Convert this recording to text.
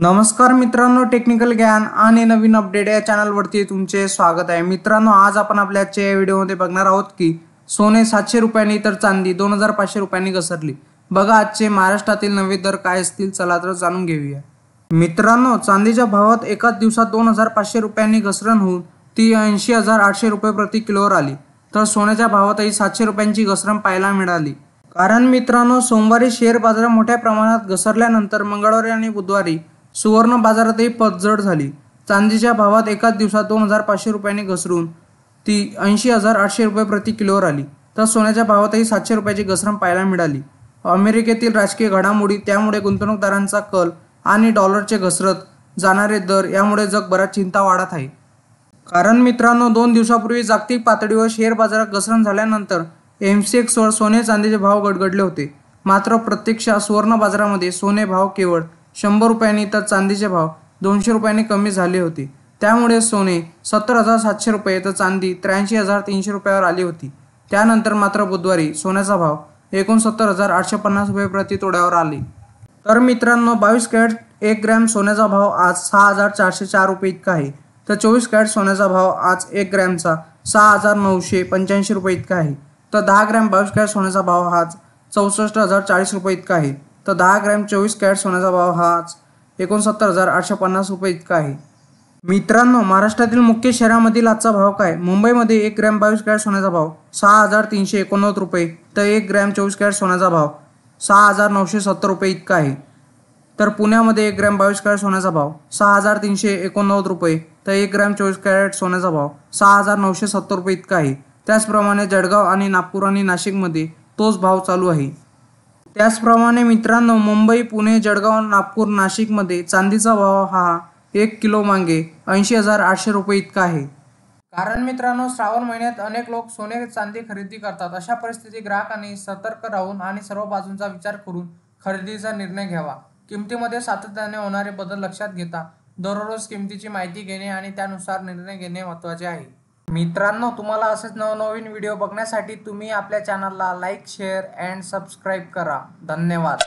नमस्कार मित्रांनो, टेक्निकल ज्ञान आणि नवीन अपडेट या चॅनलवरती तुमचे स्वागत आहे। मित्रांनो, आज आपण आपल्या आजच्या व्हिडिओमध्ये बघणार आहोत की सोने 700 रुपयांनी तर चांदी 2500 रुपयांनी घसरली। बघा आजचे महाराष्ट्रातील नवे दर काय असतील, चला तर जाणून घेऊया। मित्रांनो, चांदीच्या भावात एकाच दिवसात 2500 रुपयांनी घसरण होऊन ती 80,800 रुपये प्रति किलोवर आली। तर सोन्याच्या भावातही 700 रुपयांची घसरण पाहायला मिळाली। कारण मित्रांनो, सोमवारी शेअर बाजार मोठ्या प्रमाणात घसरल्यानंतर मंगळवारी आणि बुधवारी सुवर्ण बाजारातही पतझड झाली। चांदीच्या भावात एकाच दिवसात 2500 रुपयांनी घसरून ती 80,800 रुपये प्रति किलोवर आली। तर सोन्याच्या भावातही 700 रुपयाची घसरण पाहायला मिळाली। अमेरिकेतील राजकीय घडामोडी, त्यामुळे गुंतवणूकदारांचा कल आणि डॉलरचे घसरत जाणारे दर यामुळे जगभरात चिंता वाढत आहे। कारण मित्रांनो, 2 दिवसापूर्वी जागतिक पातळीवर शेअर बाजारात घसरण झाल्यानंतर MCX वर सोने चांदीचे भाव गडगडले होते। मात्र प्रत्यक्षात सुवर्ण बाजारामध्ये सोने भाव केवळ 100 रुपयांनी तर चांदीचे भाव 200 रुपयांनी कमी झाले होते। त्यामुळे सोने 70,700 रुपये तर चांदी 83,300 रुपयावर आली होती। त्यानंतर मात्र बुधवारी सोन्याचा भाव 69,850 रुपये प्रति तोड्यावर आले। तर मित्रांनो, 22 कॅरेट 1 ग्रॅम सोन्याचा भाव आज 6,404 रुपये इतका आहे। तर 24 कॅरेट सोन्याचा भाव आज 1 ग्रॅमचा 6,985 रुपये इतका आहे। तर 10 ग्रॅम 22 कॅरेट सोन्याचा भाव आज 64,040 रुपये इतका आहे। तर 10 ग्रॅम 24 कॅरेट सोन्याचा भाव हा आज 69,850 रुपये इतका आहे। मित्रांनो, महाराष्ट्रातील मुख्य शहरांमधील आजचा भाव काय? मुंबईमध्ये 1 ग्रॅम 22 कॅरेट सोन्याचा भाव 6,389 रुपये तर 1 ग्रॅम 24 कॅरेट सोन्याचा भाव 6,970 रुपये इतका आहे। तर पुण्यामध्ये 1 ग्रॅम 22 कॅरेट सोन्याचा भाव 6,389 रुपये तर 1 ग्रॅम 24 कॅरेट सोन्याचा भाव 6,970 रुपये इतका आहे। त्याचप्रमाणे जळगाव आणि नागपूर आणि नाशिकमध्ये तोच भाव चालू आहे। त्याचप्रमाणे मित्रांनो, मुंबई, पुणे, जळगाव, नागपूर, नाशिकमध्ये चांदीचा भाव हा 1 किलो मागे 80,800 रुपये इतका आहे। कारण मित्रांनो, श्रावण महिन्यात अनेक लोक सोने चांदी खरेदी करतात। अशा परिस्थितीत ग्राहकांनी सतर्क राहून आणि सर्व बाजूंचा विचार करून खरेदीचा निर्णय घ्यावा। किमतीमध्ये सातत्याने होणारे बदल लक्षात घेता दररोज किमतीची माहिती घेणे आणि त्यानुसार निर्णय घेणे महत्त्वाचे आहे। मित्रांनो, तुम्हाला असेच नवनवीन व्हिडिओ बघण्यासाठी तुम्ही आपल्या चॅनलला लाईक, शेअर अँड सबस्क्राईब करा। धन्यवाद।